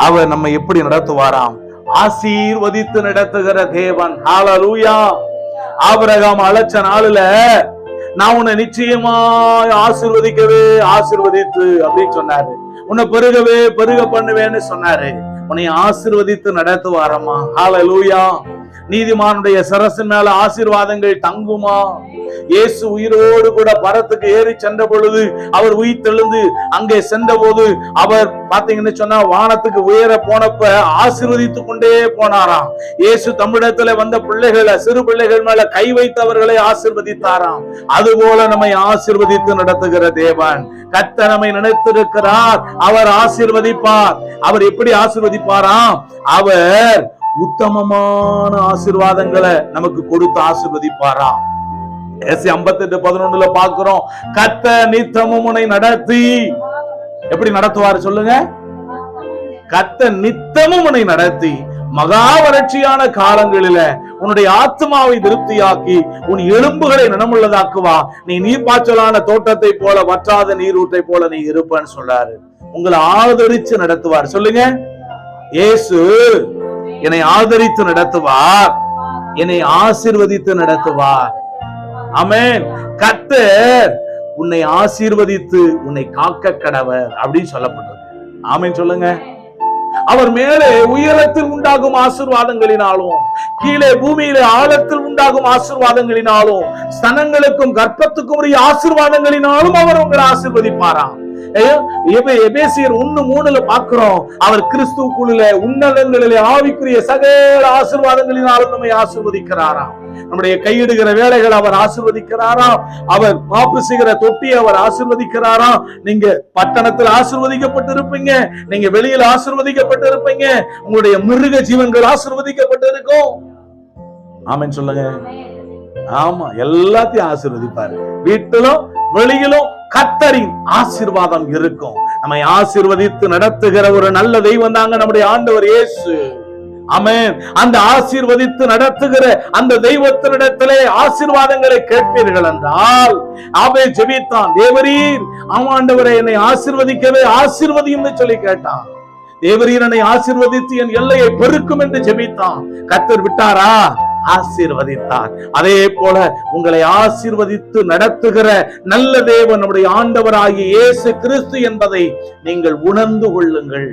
அவர் நம்ம எப்படி நடத்துவாராம்? ஆசீர்வதித்து நடத்துகிற தேவன். ஹல்லேலூயா. ஆபிரகாம் அழைச்ச நாளுல நான் உன்னை நிச்சயமாய் ஆசீர்வதித்து அப்படின்னு சொன்னாரு. உன்னை பெருக பண்ணுவேன்னு சொன்னாரு. உன்னை ஆசீர்வதித்து நடத்துவாரம்மா. ஹல்லேலூயா. நீதிமானுடைய சரசின் மேல ஆசீர்வாதங்கள் தங்குமா? இயேசு உயிரோடு கூட பரத்துக்கு ஏறி சென்ற பொழுது, அவர் உயிர் தெழுந்து அங்கே சென்ற போது, அவர் பாத்தீங்கன்னு சொன்னா வானத்துக்கு உயர போனப்ப ஆசீர்வதித்து கொண்டே போனாராம். இயேசு தமிழத்துல வந்த பிள்ளைகளை, சிறு பிள்ளைகள் மேல கை வைத்தவர்களை ஆசீர்வதித்தாராம். அதுபோல நம்மை ஆசீர்வதித்து நடத்துகிற தேவன். கர்த்தர் நம்மை நினைத்திருக்கிறார், அவர் ஆசீர்வதிப்பார். அவர் எப்படி ஆசீர்வதிப்பாராம்? அவர் உத்தமமான ஆசீர்வாதங்களை நமக்கு கொடுத்து ஆசீர்வதிப்பாராம். 58:11 பார்க்கிறோம். கர்த்தர் நித்தமும் உன்னை நடத்தி, எப்படி நடத்துவார் சொல்லுங்க? கர்த்தர் நித்தமும் உன்னை நடத்தி மகா வறட்சியான காலங்களில உன்னுடைய ஆத்மாவை திருப்தியாக்கி உன் எலும்புகளை நனமுள்ளதாக்குவா. நீ நீர்ப்பாய்ச்சலான தோட்டத்தை போல, வற்றாத நீரூற்றை போல நீ இருப்பன்னு சொல்றாரு. உங்களை ஆதரிச்சு நடத்துவார். சொல்லுங்க, இயேசு என்னை ஆதரித்து நடத்துவார், என்னை ஆசீர்வதித்து நடத்துவார். ஆமென். கர்த்தர் உன்னை ஆசீர்வதித்து உன்னை காக்க கடவர் அப்படின்னு சொல்லப்பட்டிருக்கு. ஆமென் சொல்லுங்க. அவர் மேலே உயரத்தில் உண்டாகும் ஆசீர்வாதங்களினாலும், கீழே பூமியிலே ஆழத்தில் உண்டாகும் ஆசீர்வாதங்களினாலும், ஸ்தனங்களுக்கும் கர்ப்பத்துக்கும் உரிய ஆசீர்வாதங்களினாலும் அவர் உங்களை ஆசீர்வதிப்பாராம். எபேசியர் 1:3 பார்க்கிறோம். அவர் கிறிஸ்துவுக்குள்ள உன்னதங்களிலே ஆவிக்குரிய சகல ஆசீர்வாதங்களினாலும் நம்மை ஆசீர்வதிக்கிறாராம். நம்முடைய கையிடுகிற வேலைகள் அவர் ஆசீர்வதிக்கிறாராம். அவர் மாப்பு செய்கிற தொட்டி அவர் ஆசீர்வதிக்கிறாராம். நீங்க பட்டணத்தில் ஆசீர்வதிக்கப்பட்டு இருப்பீங்க, நீங்க வெளியில் ஆசீர்வதிக்கப்பட்டு இருப்பீங்க, உங்களுடைய மிருக ஜீவன்கள் ஆசீர்வதிக்கப்பட்டு இருக்கும். ஆமென் சொல்லுங்க. ஆமா, எல்லாத்தையும் ஆசீர்வதிப்பாரு. வீட்டிலும் வெளியிலும் கர்த்தரின் ஆசீர்வாதம் இருக்கும். நம்மை ஆசீர்வதித்து நடத்துகிற ஒரு நல்ல தெய்வம் தாங்க நம்முடைய ஆண்டவர் இயேசு. ஆமென். அந்த ஆசீர்வதித்து நடத்துகிற அந்த தெய்வத்தினிடத்திலே ஆசீர்வாதங்களை கேட்பீர்கள் என்றால், ஆபேல் ஜெபித்தான், தேவரீர் ஆண்டவரே என்னை ஆசீர்வதிக்கவே ஆசீர்வதியும் சொல்லி கேட்டான். தேவரீர் என்னை ஆசீர்வதித்து என் எல்லையை பெருக்கும் என்று ஜெபித்தான். கர்த்தர் விட்டாரா? ஆசீர்வதித்தார். அதே போல உங்களை ஆசீர்வதித்து நடத்துகிற நல்ல தேவன் நம்முடைய ஆண்டவராகிய இயேசு கிறிஸ்து என்பதை நீங்கள் உணர்ந்து கொள்ளுங்கள்.